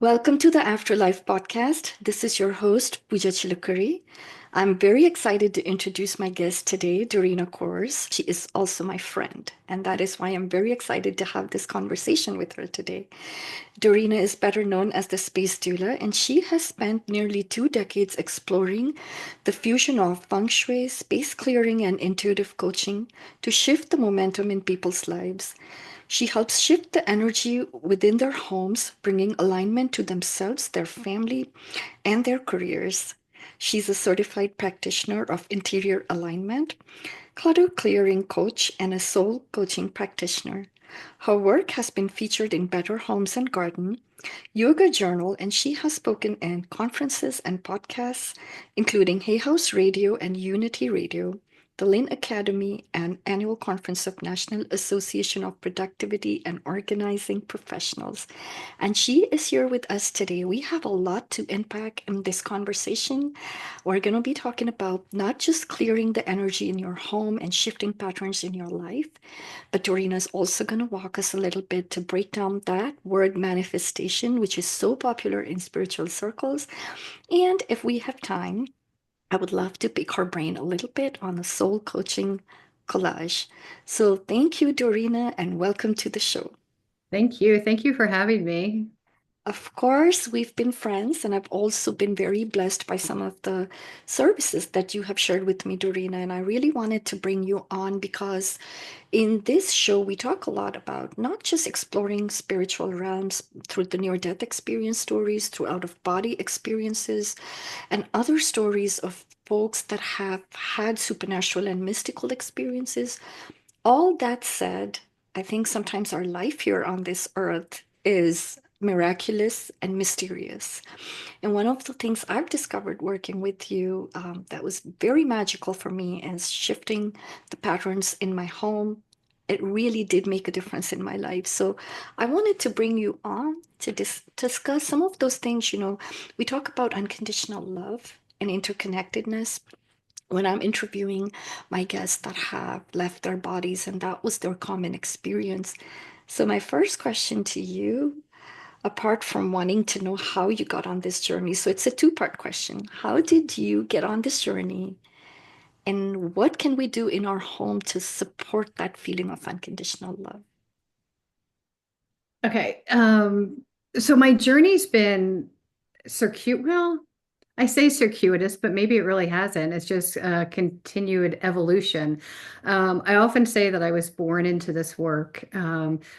Welcome to the Afterlife Podcast. This is your host, Pooja Chilukuri. I'm very excited to introduce my guest today, Dorena Kohrs. She is also my friend, and that is why I'm very excited to have this conversation with her today. Dorena is better known as the Space Doula, and she has spent nearly 2 decades exploring the fusion of Feng Shui, space clearing, and intuitive coaching to shift the momentum in people's lives. She helps shift the energy within their homes, bringing alignment to themselves, their family, and their careers. She's a certified practitioner of interior alignment, clutter clearing coach, and a soul coaching practitioner. Her work has been featured in Better Homes and Garden, Yoga Journal, and she has spoken in conferences and podcasts, including Hay House Radio and Unity Radio, the Linn Academy, and annual conference of National Association of Productivity and Organizing Professionals. And she is here with us today. We have a lot to unpack in this conversation. We're going to be talking about not just clearing the energy in your home and shifting patterns in your life, but Dorina is also going to walk us a little bit to break down that word manifestation, which is so popular in spiritual circles. And if we have time, I would love to pick her brain a little bit on the soul coaching collage. So thank you, Dorina, and welcome to the show. Thank you. Thank you for having me. Of course, we've been friends, and I've also been very blessed by some of the services that you have shared with me, Dorina. And I really wanted to bring you on because in this show, we talk a lot about not just exploring spiritual realms through the near death experience stories, through out of body experiences, and other stories of folks that have had supernatural and mystical experiences. All that said, I think sometimes our life here on this earth is miraculous and mysterious. And one of the things I've discovered working with you that was very magical for me is shifting the patterns in my home. It really did make a difference in my life. So I wanted to bring you on to discuss some of those things. We talk about unconditional love and interconnectedness when I'm interviewing my guests that have left their bodies and that was their common experience. So, my first question to you, apart from wanting to know how you got on this journey, so it's a two-part question. How did you get on this journey? And what can we do in our home to support that feeling of unconditional love? Okay. So my journey's been well, I say circuitous, but maybe it really hasn't. It's just a continued evolution. I often say that I was born into this work.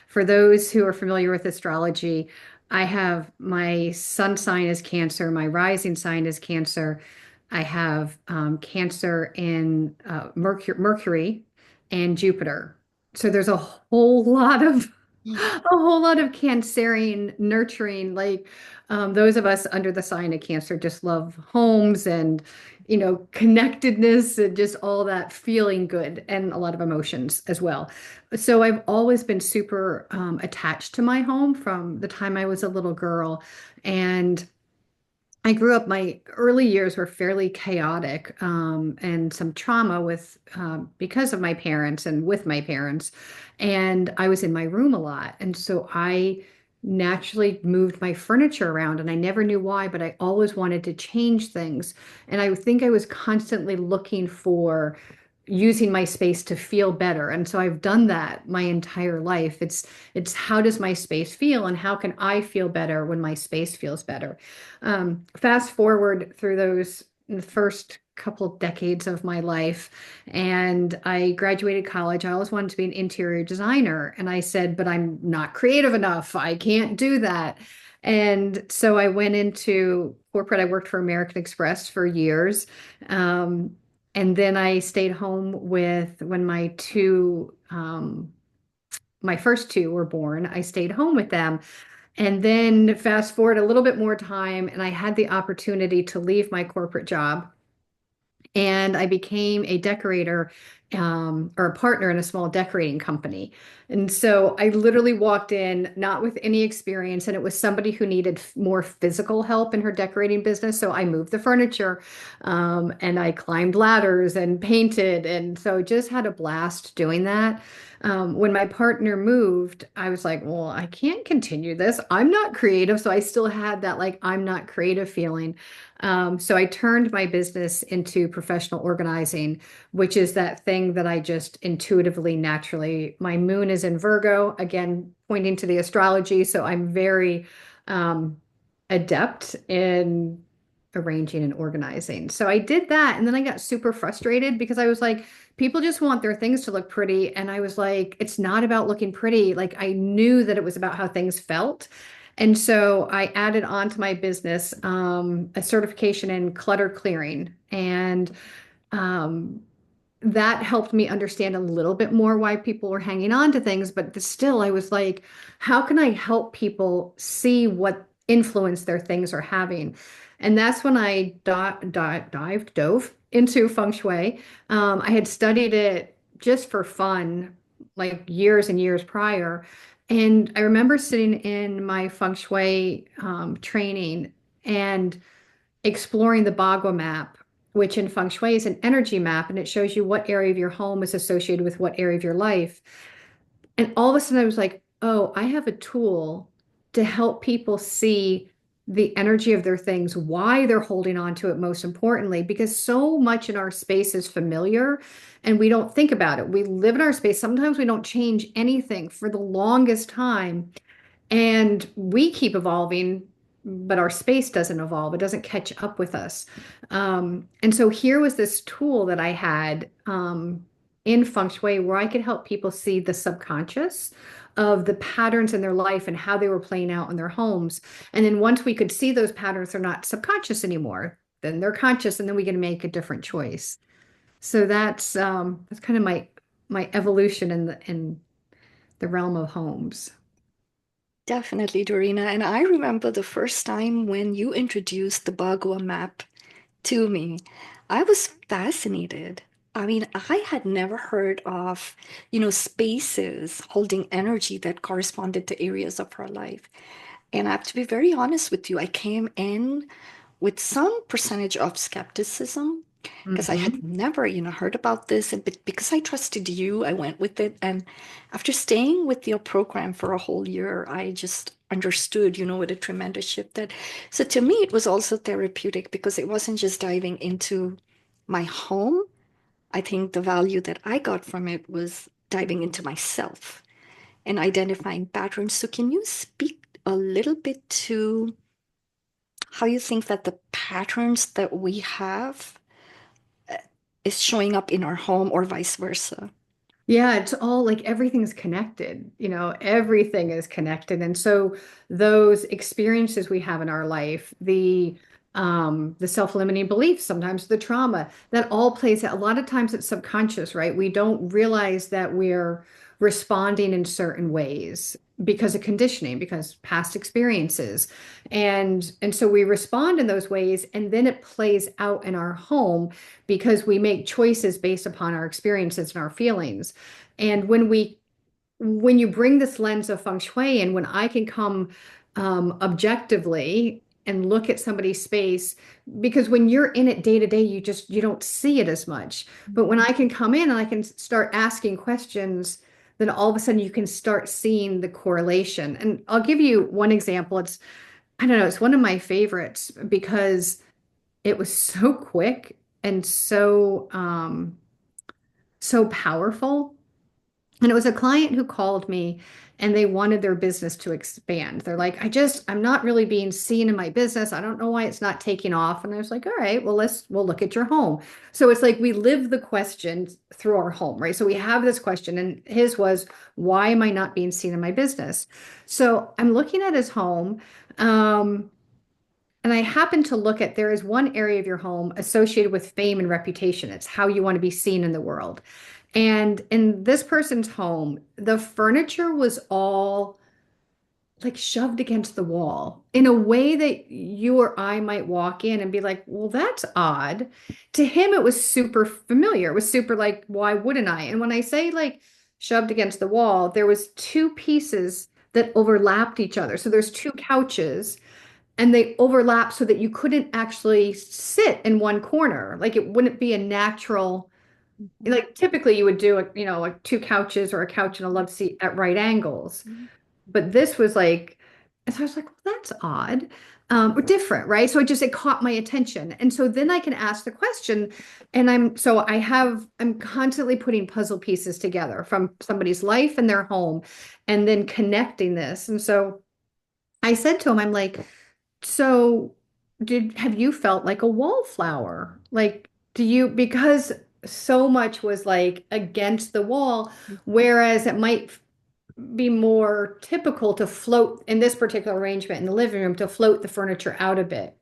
For those who are familiar with astrology, I have my sun sign is Cancer, my rising sign is Cancer. I have Cancer in Mercury and Jupiter. So there's a whole lot of a whole lot of Cancerian nurturing, like those of us under the sign of Cancer just love homes and, connectedness and just all that feeling good and a lot of emotions as well. So I've always been super attached to my home from the time I was a little girl. And I grew up, my early years were fairly chaotic, and some trauma because of my parents and with my parents. And I was in my room a lot. And so I naturally moved my furniture around and I never knew why, but I always wanted to change things. And I think I was constantly looking for using my space to feel better. And so I've done that my entire life. It's how does my space feel and how can I feel better when my space feels better? Fast forward through those first couple decades of my life, and I graduated college. I always wanted to be an interior designer, and I said, but I'm not creative enough. I can't do that. And so I went into corporate. I worked for American Express for years. And then I stayed home with when my first two were born. I stayed home with them. And then fast forward a little bit more time, and I had the opportunity to leave my corporate job and I became a decorator or a partner in a small decorating company. And so I literally walked in not with any experience, and it was somebody who needed more physical help in her decorating business. So I moved the furniture, and I climbed ladders and painted. And so just had a blast doing that. When my partner moved, I was like, well, I can't continue this. I'm not creative. So I still had that, like, I'm not creative feeling. So I turned my business into professional organizing, which is that thing that I just intuitively, naturally, my moon is in Virgo, again, pointing to the astrology. So I'm very adept in arranging and organizing. So I did that. And then I got super frustrated because I was like, people just want their things to look pretty. And I was like, it's not about looking pretty. Like I knew that it was about how things felt. And so I added on to my business a certification in clutter clearing. And um, that helped me understand a little bit more why people were hanging on to things. But still, I was like, how can I help people see what influence their things are having? And that's when I dove into Feng Shui. I had studied it just for fun, like years and years prior. And I remember sitting in my Feng Shui training and exploring the Bagua map, which in Feng Shui is an energy map, and it shows you what area of your home is associated with what area of your life. And all of a sudden, I was like, oh, I have a tool to help people see the energy of their things, why they're holding on to it, most importantly, because so much in our space is familiar and we don't think about it. We live in our space. Sometimes we don't change anything for the longest time. And we keep evolving, but our space doesn't evolve. It doesn't catch up with us. And so here was this tool that I had in Feng Shui where I could help people see the subconscious of the patterns in their life and how they were playing out in their homes. And then once we could see those patterns, they're not subconscious anymore. Then they're conscious, and then we get to make a different choice. So that's kind of my evolution in the realm of homes. Definitely, Dorena. And I remember the first time when you introduced the Bagua map to me, I was fascinated. I mean, I had never heard of, spaces holding energy that corresponded to areas of our life. And I have to be very honest with you, I came in with some percentage of skepticism because I had Mhm. never, heard about this. And but because I trusted you, I went with it. And after staying with your program for a whole year, I just understood, what a tremendous shift that. So to me, it was also therapeutic because it wasn't just diving into my home. I think the value that I got from it was diving into myself and identifying patterns. So can you speak a little bit to how you think that the patterns that we have is showing up in our home or vice versa? Yeah, it's all like everything's connected, everything is connected. And so those experiences we have in our life, the self-limiting beliefs, sometimes the trauma, that all plays out. A lot of times it's subconscious, right? We don't realize that we're responding in certain ways because of conditioning, because past experiences. And so we respond in those ways, and then it plays out in our home because we make choices based upon our experiences and our feelings. And when you bring this lens of feng shui and when I can come objectively and look at somebody's space, because when you're in it day to day, you don't see it as much. But when I can come in and I can start asking questions, then all of a sudden you can start seeing the correlation. And I'll give you one example. I don't know, it's one of my favorites because it was so quick and so powerful. And it was a client who called me and they wanted their business to expand. They're like, I'm not really being seen in my business. I don't know why it's not taking off. And I was like, all right, well, we'll look at your home. So it's like we live the question through our home, right? So we have this question, and his was, why am I not being seen in my business? So I'm looking at his home. And I happen to look at there is one area of your home associated with fame and reputation. It's how you want to be seen in the world. And in this person's home, the furniture was all like shoved against the wall in a way that you or I might walk in and be like, well, that's odd. To him, it was super familiar. It was super like, why wouldn't I? And when I say like shoved against the wall, there was two pieces that overlapped each other. So there's two couches and they overlap so that you couldn't actually sit in one corner. Like it wouldn't be a natural, Mhm. like typically you would do a, like two couches or a couch and a love seat at right angles. Mhm. But this was like, and so I was like, well, that's odd, or different, right? So it caught my attention. And so then I can ask the question, and I'm constantly putting puzzle pieces together from somebody's life and their home, and then connecting this. And so I said to him, I'm like, so have you felt like a wallflower? Like, because so much was like against the wall, whereas it might be more typical to float in this particular arrangement in the living room to float the furniture out a bit.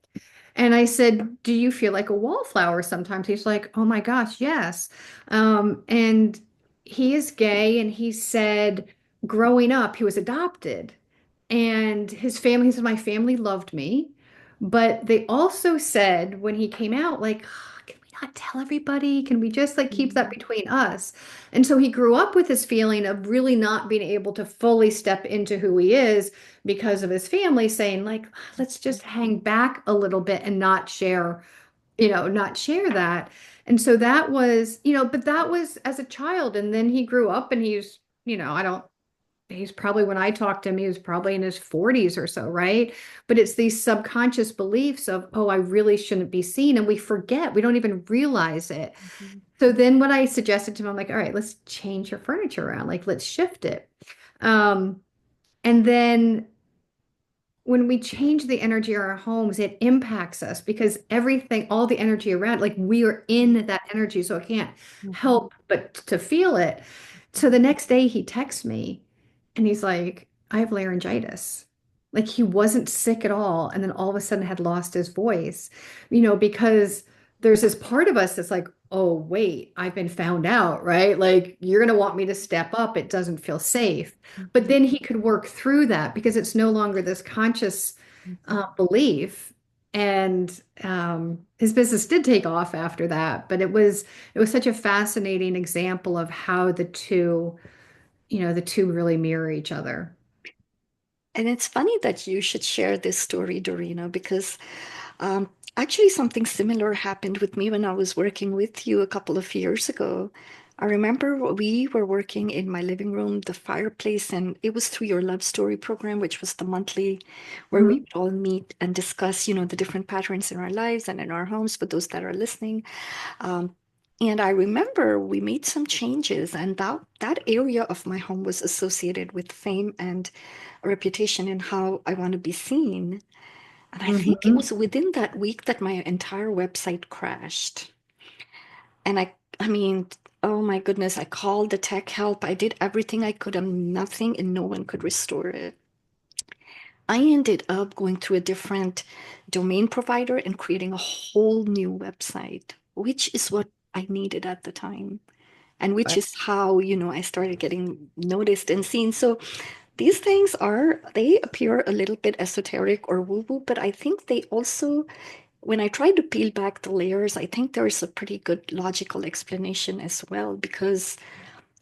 And I said, do you feel like a wallflower sometimes? He's like, oh my gosh, yes. And he is gay, and he said growing up, he was adopted. And he said, my family loved me. But they also said when he came out, like, can we not tell everybody? Can we just like keep that Mhm. between us? And so he grew up with this feeling of really not being able to fully step into who he is because of his family saying, like, let's just hang back a little bit and not share that. And so that was, but that was as a child. And then he grew up and I don't he's probably when I talked to him, he was probably in his 40s or so, right? But it's these subconscious beliefs of, oh, I really shouldn't be seen. And we forget, we don't even realize it. Mhm. So then what I suggested to him, I'm like, all right, let's change your furniture around. Like, let's shift it. Um, and then when we change the energy of our homes, it impacts us because everything, all the energy around, like we are in that energy. So I can't Mhm. help but to feel it. So the next day he texts me and he's like, I have laryngitis. Like he wasn't sick at all. And then all of a sudden had lost his voice, because there's this part of us that's like, oh, wait, I've been found out, right? Like you're going to want me to step up. It doesn't feel safe. But Mhm. then he could work through that because it's no longer this conscious Mhm. belief. And his business did take off after that. But it was such a fascinating example of how the two really mirror each other. And it's funny that you should share this story, Dorena, because um, actually something similar happened with me when I was working with you a couple of years ago. I remember we were working in my living room, the fireplace, and it was through your Love Story program, which was the monthly where we Mhm. would all meet and discuss, the different patterns in our lives and in our homes for those that are listening. Um, and I remember we made some changes, and that area of my home was associated with fame and a reputation and how I want to be seen. And I think it Mhm. was within that week that my entire website crashed. And I mean, oh my goodness, I called the tech help. I did everything I could, and nothing and no one could restore it. I ended up going through a different domain provider and creating a whole new website, which is what I needed at the time. And which is how, I started getting noticed and seen. So these things they appear a little bit esoteric or woo-woo, but I think they also, when I try to peel back the layers, I think there is a pretty good logical explanation as well. Because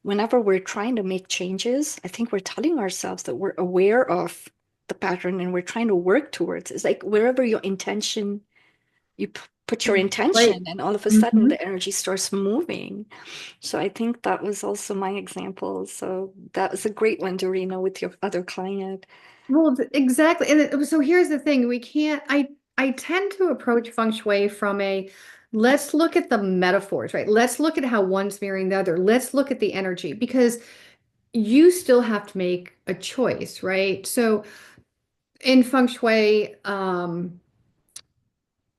whenever we're trying to make changes, I think we're telling ourselves that we're aware of the pattern and we're trying to work towards it. It's like wherever your intention, put your Right. intention, and all of a sudden Mhm. the energy starts moving. So I think that was also my example. So that was a great one, Dorina, with your other client. Well, exactly. And so here's the thing, we can't I tend to approach feng shui from a let's look at the metaphors, right? Let's look at how one's mirroring the other. Let's look at the energy because you still have to make a choice, right? So in feng shui,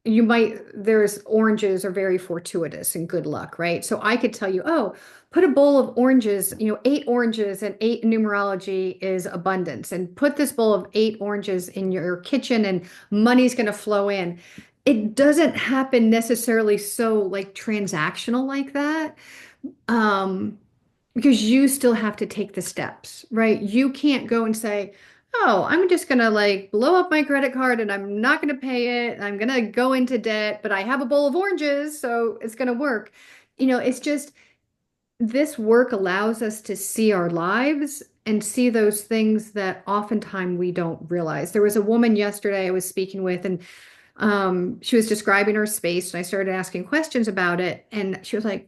there's oranges are very fortuitous and good luck, right? So I could tell you, oh, put a bowl of oranges, 8 oranges and 8 in numerology is abundance. And put this bowl of 8 oranges in your kitchen and money's going to flow in. It doesn't happen necessarily so like transactional like that. Um, because you still have to take the steps, right? You can't go and say, oh, I'm just gonna like blow up my credit card and I'm not gonna pay it. I'm gonna go into debt, but I have a bowl of oranges, so it's gonna work. It's just this work allows us to see our lives and see those things that oftentimes we don't realize. There was a woman yesterday I was speaking with, and she was describing her space, and I started asking questions about it. And she was like,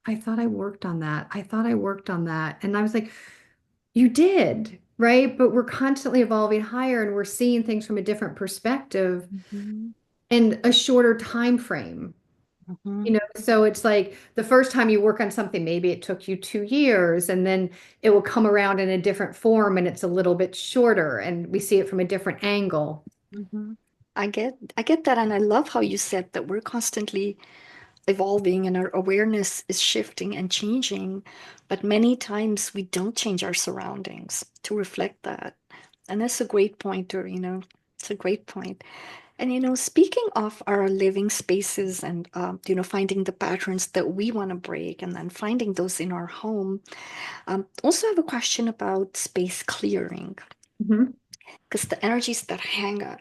I thought I worked on that. I thought I worked on that. And I was like, you did, right? But we're constantly evolving higher and we're seeing things from a different perspective Mhm, and a shorter time frame. mhm, So it's like the first time you work on something, maybe it took you 2 years, and then it will come around in a different form and it's a little bit shorter, and we see it from a different angle. mhm. I get that, and I love how you said that we're constantly evolving and our awareness is shifting and changing, but many times we don't change our surroundings to reflect that. And that's a great point, Dorena. It's a great point. And speaking of our living spaces and finding the patterns that we want to break and then finding those in our home, also have a question about space clearing Mhm. because the energies that hang out,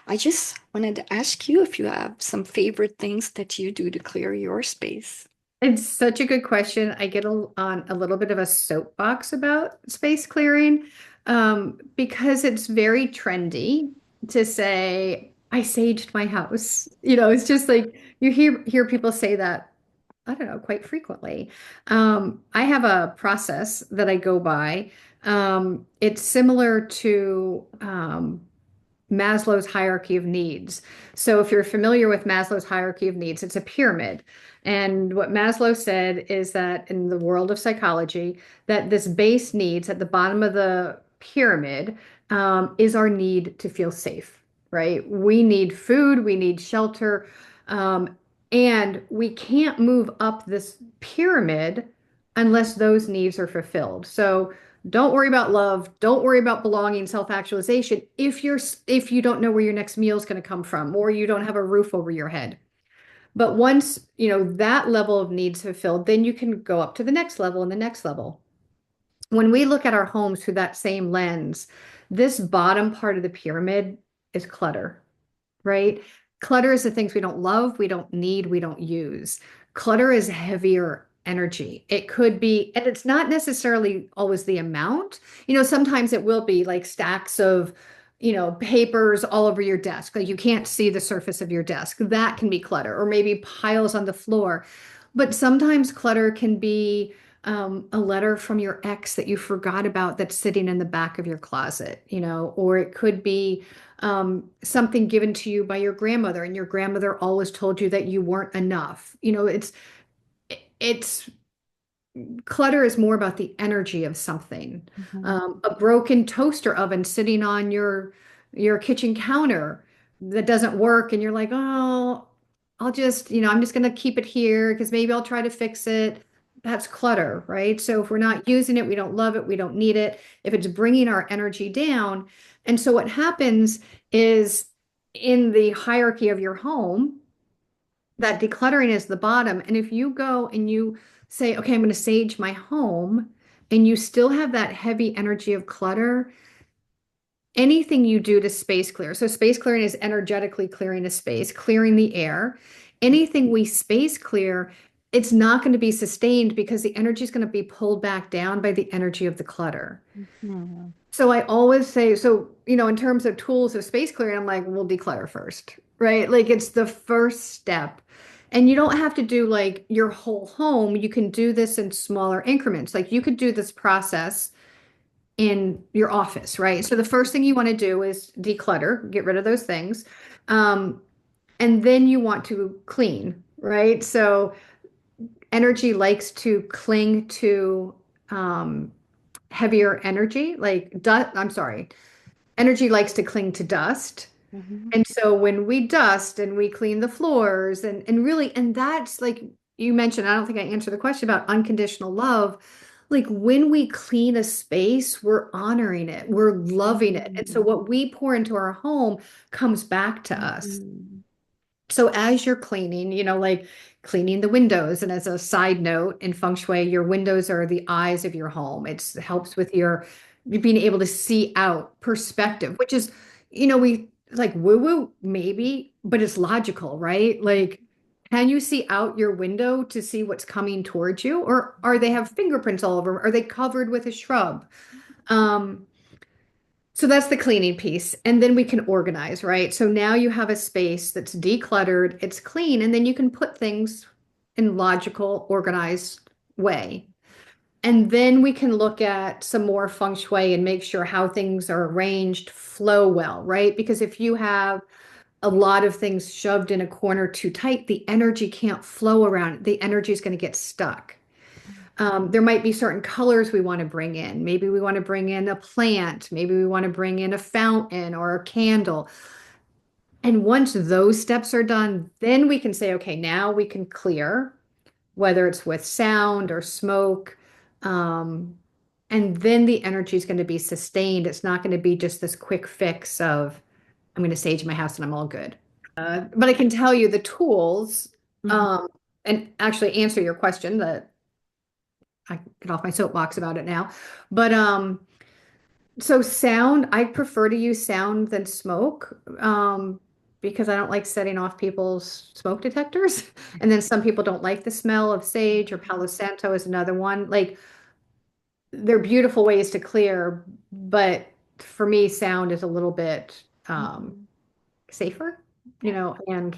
I just wanted to ask you if you have some favorite things that you do to clear your space. It's such a good question. I get on a little bit of a soapbox about space clearing, because it's very trendy to say, I saged my house. It's just like you hear people say that, I don't know, quite frequently. I have a process that I go by. It's similar to Maslow's hierarchy of needs. So, if you're familiar with Maslow's hierarchy of needs, it's a pyramid. And what Maslow said is that in the world of psychology, that this base needs at the bottom of the pyramid is our need to feel safe, right? We need food, we need shelter, and we can't move up this pyramid unless those needs are fulfilled. So, don't worry about love. Don't worry about belonging, self-actualization if you don't know where your next meal is going to come from or you don't have a roof over your head. But once, that level of needs fulfilled, then you can go up to the next level and the next level. When we look at our homes through that same lens, this bottom part of the pyramid is clutter, right? Clutter is the things we don't love, we don't need, we don't use. Clutter is heavier energy. It could be, and it's not necessarily always the amount. Sometimes it will be like stacks of, papers all over your desk. Like you can't see the surface of your desk. That can be clutter, or maybe piles on the floor. But sometimes clutter can be a letter from your ex that you forgot about that's sitting in the back of your closet, or it could be something given to you by your grandmother, and your grandmother always told you that you weren't enough. It's clutter is more about the energy of something. Mhm, A broken toaster oven sitting on your kitchen counter that doesn't work, and you're like, oh, I'm just going to keep it here because maybe I'll try to fix it. That's clutter, right? So if we're not using it, we don't love it, we don't need it. If it's bringing our energy down, and so what happens is in the hierarchy of your home, that decluttering is the bottom. And if you go and you say, okay, I'm going to sage my home, and you still have that heavy energy of clutter, anything you do to space clear. So space clearing is energetically clearing a space, clearing the air. Anything we space clear, it's not going to be sustained because the energy is going to be pulled back down by the energy of the clutter. mhm, So I always say, so, in terms of tools of space clearing, I'm like, we'll declutter first, right? Like it's the first step. And you don't have to do like your whole home. You can do this in smaller increments. Like you could do this process in your office, right? So the first thing you want to do is declutter, get rid of those things. Um, and then you want to clean, right? So energy likes to cling to heavier energy, like dust. I'm sorry. Energy likes to cling to dust. mhm, And so when we dust and we clean the floors and really, and that's like you mentioned, I don't think I answered the question about unconditional love. Like when we clean a space, we're honoring it, we're loving it. And so mhm, what we pour into our home comes back to us. mhm, So as you're cleaning, like cleaning the windows, and as a side note, in Feng Shui, your windows are the eyes of your home. It helps with your being able to see out perspective, which is, we like woo woo maybe, but it's logical, right? Like, can you see out your window to see what's coming towards you, or are they have fingerprints all over? Are they covered with a shrub? Um, so that's the cleaning piece. And then we can organize, right? So now you have a space that's decluttered, it's clean, and then you can put things in logical, organized way. And then we can look at some more feng shui and make sure how things are arranged flow well, right? Because if you have a lot of things shoved in a corner too tight, the energy can't flow around. The energy is going to get stuck. There might be certain colors we want to bring in. Maybe we want to bring in a plant. Maybe we want to bring in a fountain or a candle. And once those steps are done, then we can say, okay, now we can clear, whether it's with sound or smoke. Um, and then the energy is going to be sustained. It's not going to be just this quick fix of, I'm going to sage my house and I'm all good. But I can tell you the tools, Mhm. um, and actually answer your question that I get off my soapbox about it now. But so sound, I prefer to use sound than smoke, because I don't like setting off people's smoke detectors. And then some people don't like the smell of sage or Palo Santo is another one. Like they're beautiful ways to clear, but for me, sound is a little bit Mhm. safer, Yeah. and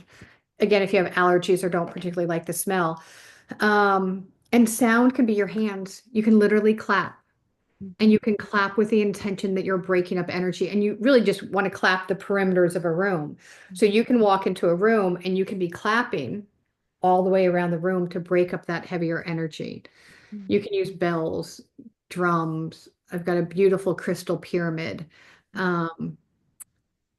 again, if you have allergies or don't particularly like the smell. And sound can be your hands. You can literally clap. And Mhm. you can clap with the intention that you're breaking up energy. And you really just want to clap the perimeters of a room. So you can walk into a room and you can be clapping all the way around the room to break up that heavier energy. You Mhm. can use bells, drums. I've got a beautiful crystal pyramid. Um,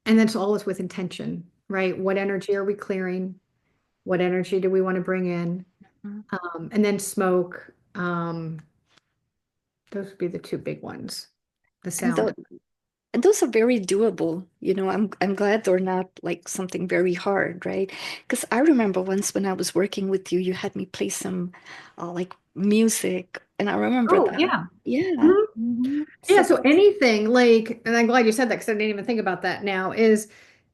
and that's always with intention, right? What energy are we clearing? What energy do we want to bring in? Mhm. And then smoke. Those would be the two big ones, the And sound. the And those are very doable. I'm glad they're not like something very hard, right? Because I remember once when I was working with you, you had me play some like music, and I remember Oh, that. yeah. Yeah. Mhm. Yeah, So so anything like, and I'm glad you said that because I didn't even think about that now, is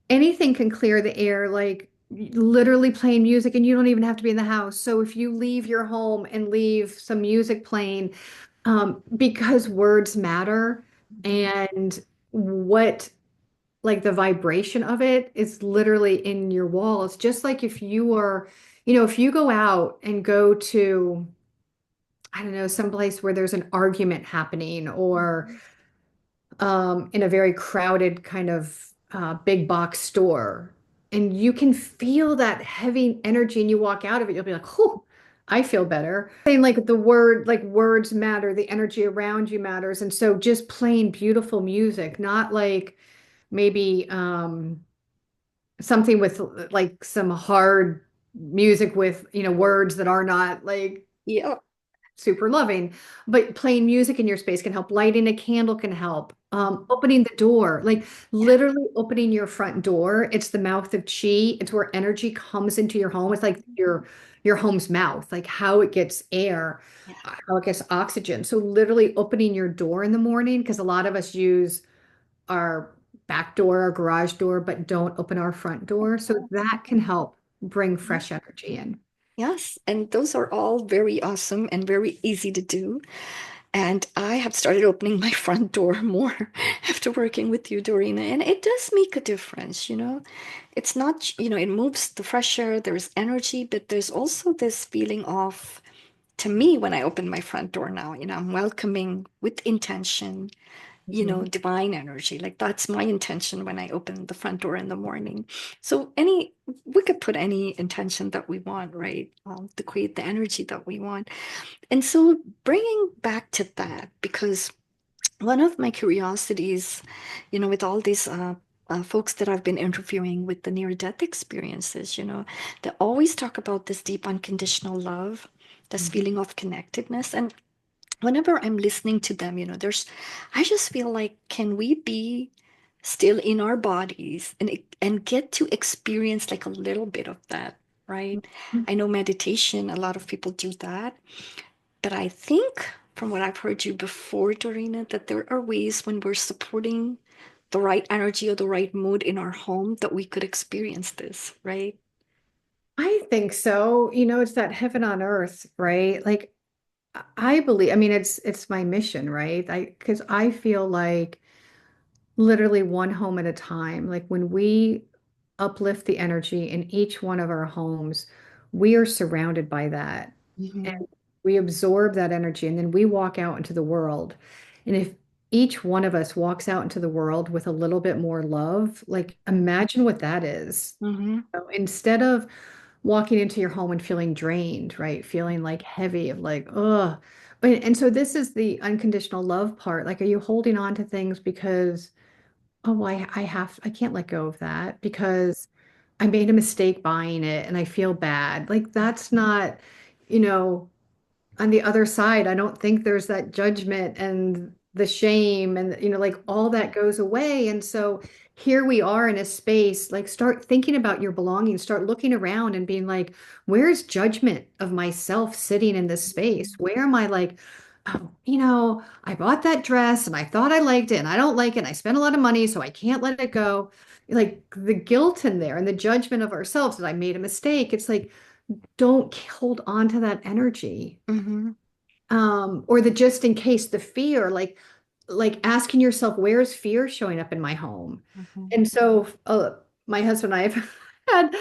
anything can clear the air, like literally playing music, and you don't even have to be in the house. So if you leave your home and leave some music playing, because words matter, and what like the vibration of it is literally in your walls. Just like if you are, if you go out and go to, I don't know, someplace where there's an argument happening, or in a very crowded kind of big box store, and you can feel that heavy energy and you walk out of it, you'll be like, "Oh, I feel better." Saying like like words matter, the energy around you matters. And so just playing beautiful music, not like maybe something with like some hard music with, words that are not like yeah. super loving, but playing music in your space can help. Lighting a candle can help. Mhm. Opening the door, like Yeah. literally opening your front door. It's the mouth of chi. It's where energy comes into your home. It's like your home's mouth, like how it gets air, Yeah. how it gets oxygen. So literally opening your door in the morning, because a lot of us use our back door, our garage door, but don't open our front door. So that can help bring fresh energy in. Yes, and those are all very awesome and very easy to do. And I have started opening my front door more after working with you, Dorena, and it does make a difference. It's not, it moves the fresh air, there's energy, but there's also this feeling of, to me, when I open my front door now, I'm welcoming with intention, Mhm. divine energy. Like that's my intention when I open the front door in the morning. So we could put any intention that we want, right? To create the energy that we want. And so bringing back to that, because one of my curiosities, with all these folks that I've been interviewing with the near-death experiences, they always talk about this deep unconditional love, this feeling of connectedness. And whenever I'm listening to them, I just feel like, can we be still in our bodies and get to experience like a little bit of that, right? Mhm. I know meditation, a lot of people do that, but I think from what I've heard you before, Dorena, that there are ways when we're supporting the right energy or the right mood in our home that we could experience this, right? I think so. It's that heaven on earth, right? Like I believe, I mean, it's my mission, right? Because I feel like literally one home at a time. Like when we uplift the energy in each one of our homes, we are surrounded by that. Mm-hmm. And we absorb that energy and then we walk out into the world. And if each one of us walks out into the world with a little bit more love, like imagine what that is. Mm-hmm. So instead of walking into your home and feeling drained, right? Feeling like heavy of like, ugh. And so this is the unconditional love part. Like, are you holding on to things because oh, I can't let go of that because I made a mistake buying it and I feel bad. Like that's not, you know, on the other side, I don't think there's that judgment and the shame and like all that goes away. And so here we are in a space, like start thinking about your belongings, start looking around and being like, where's judgment of myself sitting in this space? Where am I like, oh, I bought that dress and I thought I liked it and I don't like it. And I spent a lot of money, so I can't let it go. Like the guilt in there and the judgment of ourselves that I made a mistake. It's like, don't hold on to that energy Mm-hmm. or the just in case, the fear, like asking yourself, where's fear showing up in my home? Mm-hmm. And so my husband and I have had,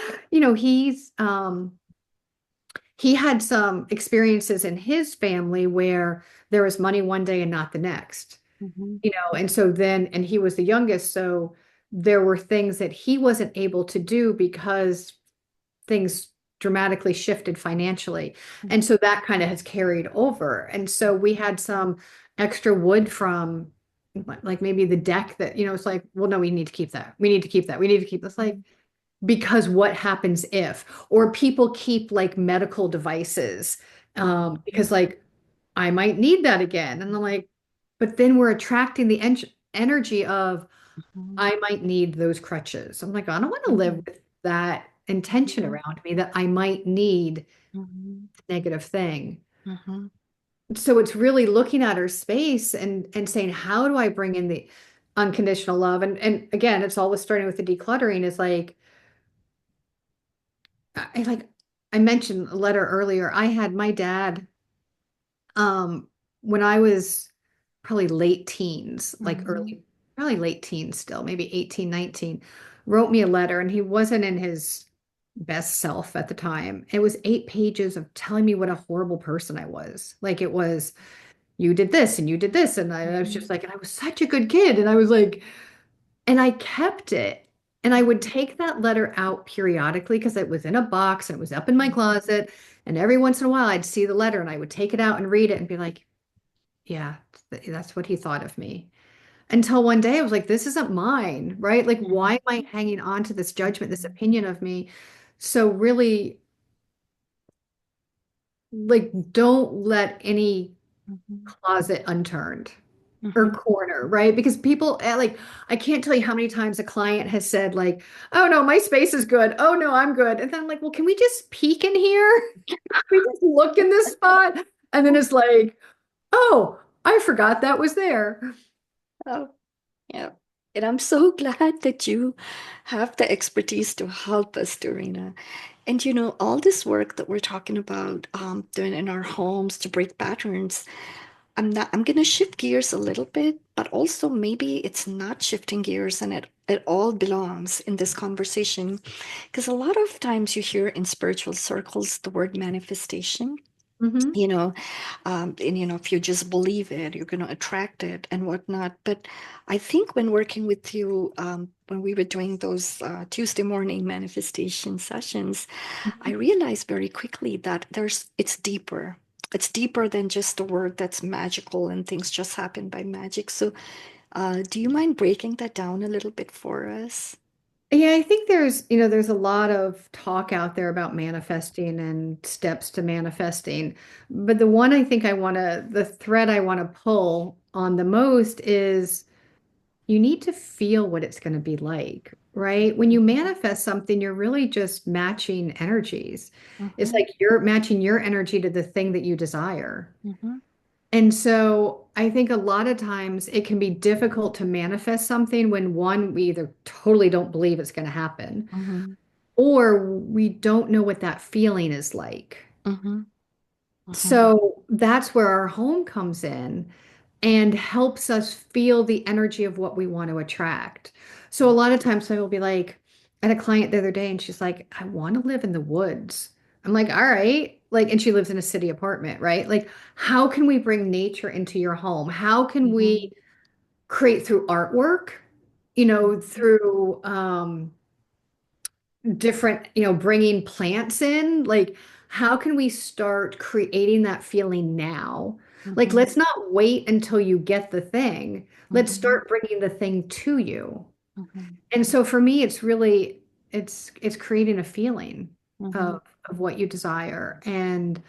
he had some experiences in his family where there was money one day and not the next, Mm-hmm. and so then, and he was the youngest, so there were things that he wasn't able to do because things dramatically shifted financially. And so that kind of has carried over. And so we had some extra wood from like maybe the deck that, it's like, well, no, we need to keep that. We need to keep that. We need to keep this like, because what happens if, or people keep like medical devices, because like I might need that again. And I'm like, but then we're attracting the energy of Mm-hmm. I might need those crutches. I'm like, I don't want to live Mm-hmm. with that intention Mm-hmm. around me that I might need Mm-hmm. a negative thing. Mm-hmm. So it's really looking at our space and saying, how do I bring in the unconditional love? And again, it's always starting with the decluttering is like like I mentioned a letter earlier. I had my dad um when I was probably late teens, like Mm-hmm. early, probably late teens still, maybe 18, 19, wrote me a letter and he wasn't in his best self at the time. It was 8 pages of telling me what a horrible person I was. Like it was, you did this and you did this. And I was Mm-hmm. just like, and I was such a good kid. And I was like, and I kept it. And I would take that letter out periodically because it was in a box and it was up in my closet. And every once in a while, I'd see the letter and I would take it out and read it and be like, yeah, that's what he thought of me. Until one day I was like, this isn't mine, right? Like, why am I hanging on to this judgment, this opinion of me? So really, like, don't let any Mm-hmm. closet unturned or Mm-hmm. corner, right? Because people like, I can't tell you how many times a client has said, like, oh no, my space is good. Oh no, I'm good. And then I'm like, well, can we just peek in here? Can we just look in this spot? And then it's like, oh, I forgot that was there. Oh, yeah. And I'm so glad that you have the expertise to help us, Dorena. And all this work that we're talking about doing in our homes to break patterns, I'm gonna shift gears a little bit, but also maybe it's not shifting gears and it all belongs in this conversation. Because a lot of times you hear in spiritual circles the word manifestation. Hmm. you know and if you just believe it, you're going to attract it and whatnot. But I think when working with you, when we were doing those Tuesday morning manifestation sessions, I realized very quickly that it's deeper than just a word that's magical and things just happen by magic. So do you mind breaking that down a little bit for us? Yeah, I think there's a lot of talk out there about manifesting and steps to manifesting. But the one I think the thread I want to pull on the most is you need to feel what it's going to be like, right? When you manifest something, you're really just matching energies. It's Mm-hmm. like you're matching your energy to the thing that you desire. Mm-hmm. And so I think a lot of times it can be difficult to manifest something when one, we either totally don't believe it's going to happen, Mm-hmm. or we don't know what that feeling is like. Mm-hmm. Mm-hmm. So that's where our home comes in and helps us feel the energy of what we want to attract. So a lot of times I will be like, I had a client the other day and she's like, I want to live in the woods. I'm like, all right. Like, and she lives in a city apartment, right? Like, how can we bring nature into your home? How can Mm-hmm. we create through artwork, through different, bringing plants in, like how can we start creating that feeling now? Like, Mm-hmm. let's not wait until you get the thing. Let's Mm-hmm. start bringing the thing to you. Mm-hmm. And so for me, it's really, it's creating a feeling Mm-hmm. of what you desire and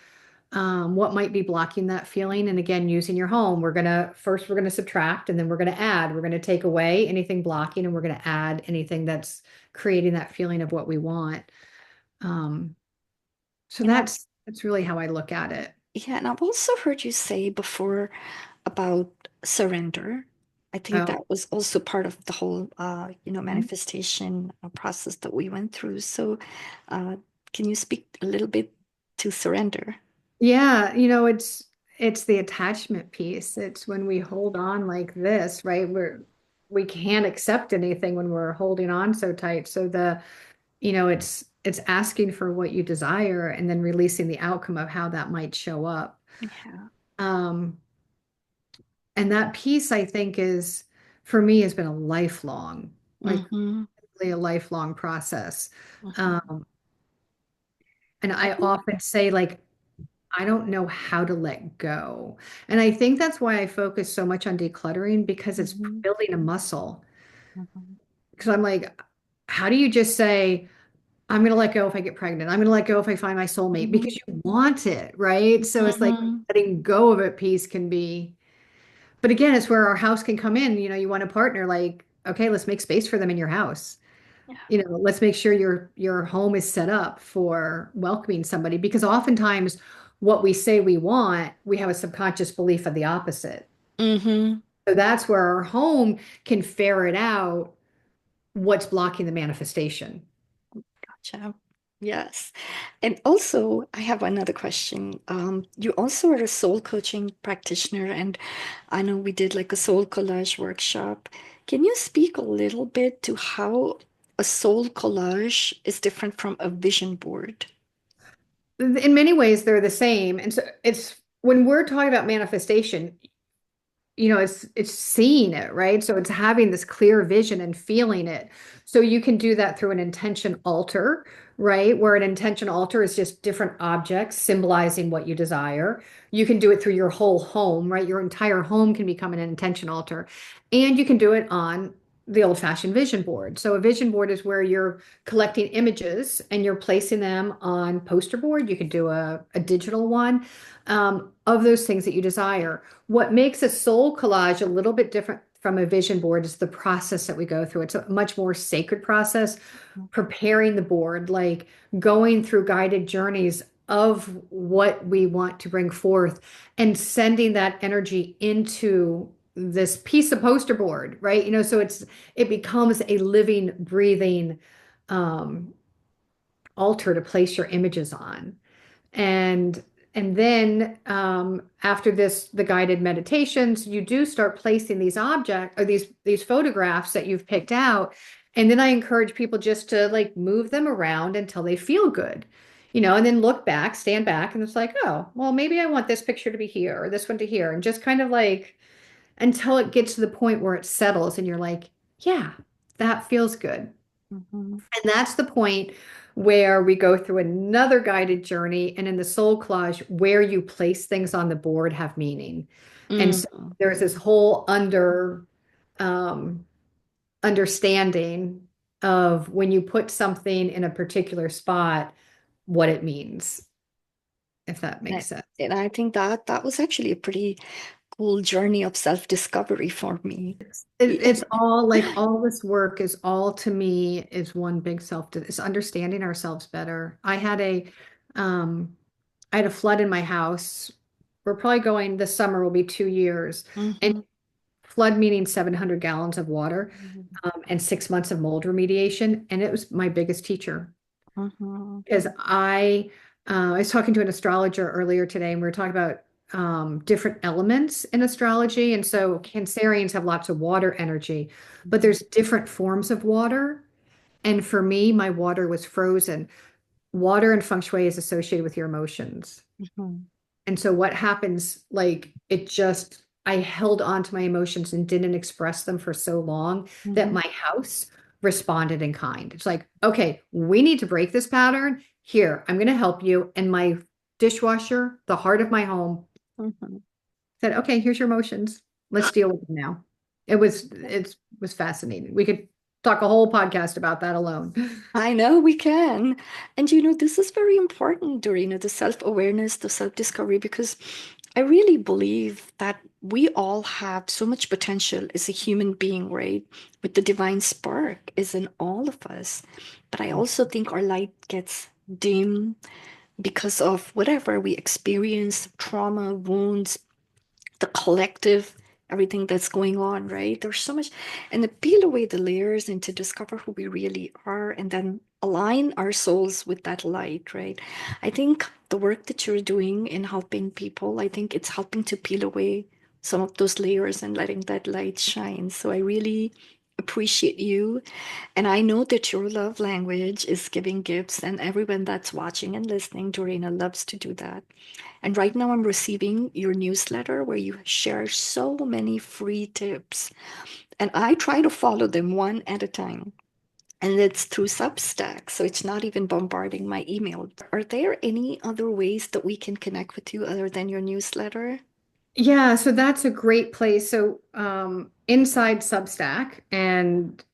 what might be blocking that feeling. And again, using your home, we're gonna subtract and then we're gonna add. We're gonna take away anything blocking and we're gonna add anything that's creating that feeling of what we want. Um, so And I, that's really how I look at it. yeah, and I've also heard you say before about surrender. I think Oh, that was also part of the whole, mhm. manifestation process that we went through. So, uh, can you speak a little bit to surrender? Yeah, it's the attachment piece. It's when we hold on like this, right? We can't accept anything when we're holding on so tight. So it's asking for what you desire and then releasing the outcome of how that might show up. Yeah. Um, and that piece, I think, is for me has been a lifelong, like Mm-hmm. really a lifelong process. Mm-hmm. Um, and I I think. often say, like, I don't know how to let go. And I think that's why I focus so much on decluttering because it's Mm-hmm. building a muscle. Mm-hmm. Because I'm like, how do you just say, I'm going to let go if I get pregnant. I'm going to let go if I find my soulmate because you want it, right? So it's like Mm-hmm. letting go of it piece can be, but again, it's where our house can come in. You want a partner, like, okay, let's make space for them in your house. Yeah. Let's make sure your home is set up for welcoming somebody because oftentimes what we say we want, we have a subconscious belief of the opposite. Mm-hmm. So that's where our home can ferret out what's blocking the manifestation. Gotcha. Yes. And also, I have another question. You also are a soul coaching practitioner, and I know we did like a soul collage workshop. Can you speak a little bit to how a soul collage is different from a vision board? In many ways, they're the same. And so it's when we're talking about manifestation, it's seeing it, right? So it's having this clear vision and feeling it. So you can do that through an intention altar, right? Where an intention altar is just different objects symbolizing what you desire. You can do it through your whole home, right? Your entire home can become an intention altar. And you can do it on the old-fashioned vision board. So a vision board is where you're collecting images and you're placing them on poster board. You could do a digital one of those things that you desire. What makes a soul collage a little bit different from a vision board is the process that we go through. It's a much more sacred process, preparing the board, like going through guided journeys of what we want to bring forth and sending that energy into this piece of poster board, right? So it becomes a living, breathing um, altar to place your images on. And and then after the guided meditations, you do start placing these objects or these photographs that you've picked out. And then I encourage people just to like move them around until they feel good, and then look back, stand back, and it's like, oh, well, maybe I want this picture to be here or this one to here, and just kind of like until it gets to the point where it settles and you're like, yeah, that feels good. Mm-hmm. And that's the point where we go through another guided journey. And in the soul collage, where you place things on the board have meaning. And so Mm-hmm. there's this whole um, understanding of when you put something in a particular spot, what it means, if that And makes I, sense. and I think that was actually a pretty cool journey of self-discovery for me. It's all like all this work is all to me is one big it's understanding ourselves better. Um, I had a flood in my house we're probably going this summer will be 2 years. And Mhm. flood meaning 700 gallons of water, Mhm. and 6 months of mold remediation. And it was my biggest teacher Mhm. because I was talking to an astrologer earlier today, and we were talking about different elements in astrology. And so Cancerians have lots of water energy, but Mhm. there's different forms of water. And for me, my water was frozen. Water and Feng Shui is associated with your emotions. Mhm. And so what happens, like it just, I held on to my emotions and didn't express them for so long that Mhm. my house responded in kind. It's like, okay, we need to break this pattern. Here, I'm going to help you. And my dishwasher, the heart of my home, Mhm. said, okay, here's your emotions. Let's deal with them now. It was fascinating. We could talk a whole podcast about that alone. I know we can. And this is very important, Dorina, the self-awareness, the self-discovery, because I really believe that we all have so much potential as a human being, right? With the divine spark is in all of us. But I also think our light gets dim because of whatever we experience, trauma, wounds, the collective, everything that's going on, right? There's so much, and to peel away the layers and to discover who we really are and then align our souls with that light, right? I think the work that you're doing in helping people, I think it's helping to peel away some of those layers and letting that light shine. So I really appreciate you. And I know that your love language is giving gifts, and everyone that's watching and listening, Dorena, loves to do that. And right now, I'm receiving your newsletter where you share so many free tips. And I try to follow them one at a time. And it's through Substack, so it's not even bombarding my email. Are there any other ways that we can connect with you other than your newsletter? Yeah, so that's a great place. So inside Substack and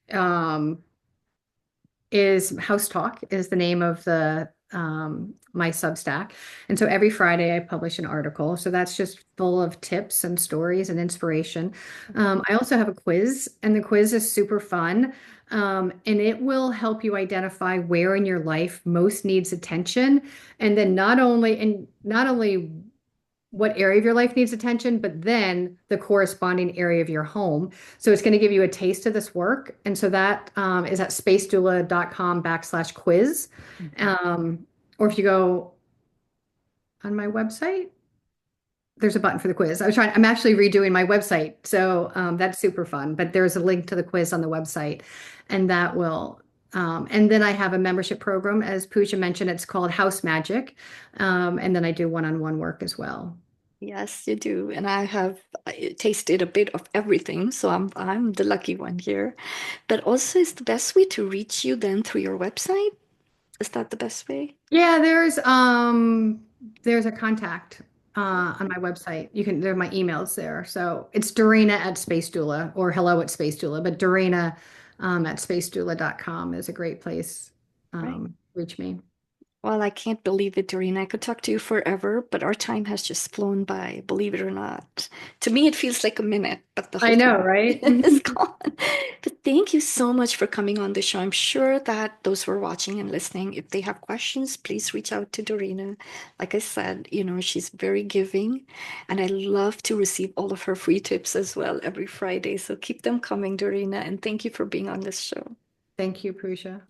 is House Talk is the name of the my Substack. And so every Friday I publish an article. So that's just full of tips and stories and inspiration. I also have a quiz, and the quiz is super fun. And it will help you identify where in your life most needs attention. And then not only what area of your life needs attention, but then the corresponding area of your home. So it's going to give you a taste of this work. And so that is at spacedoula.com/quiz. Mhm. Um, or if you go on my website, there's a button for the quiz. I'm actually redoing my website. So that's super fun. But there's a link to the quiz on the website. And that will, and then I have a membership program, as Pooja mentioned, it's called House Magic. And then I do one-on-one work as well. Yes, you do. And I have tasted a bit of everything, so I'm the lucky one here. But also, is the best way to reach you then through your website? Is that the best way? Yeah, there's a contact on my website. There are my emails there. So it's Dorena at Space Doula or hello at Space Doula, but Dorena at spacedoula.com is a great place. Right. Reach me. Well, I can't believe it, Doreen. I could talk to you forever, but our time has just flown by, believe it or not. To me, it feels like a minute, but the whole I know, thing right? is gone. But thank you so much for coming on the show. I'm sure that those who are watching and listening, if they have questions, please reach out to Dorina. Like I said, she's very giving, and I love to receive all of her free tips as well every Friday. So keep them coming, Dorina, and thank you for being on this show. Thank you, Pooja.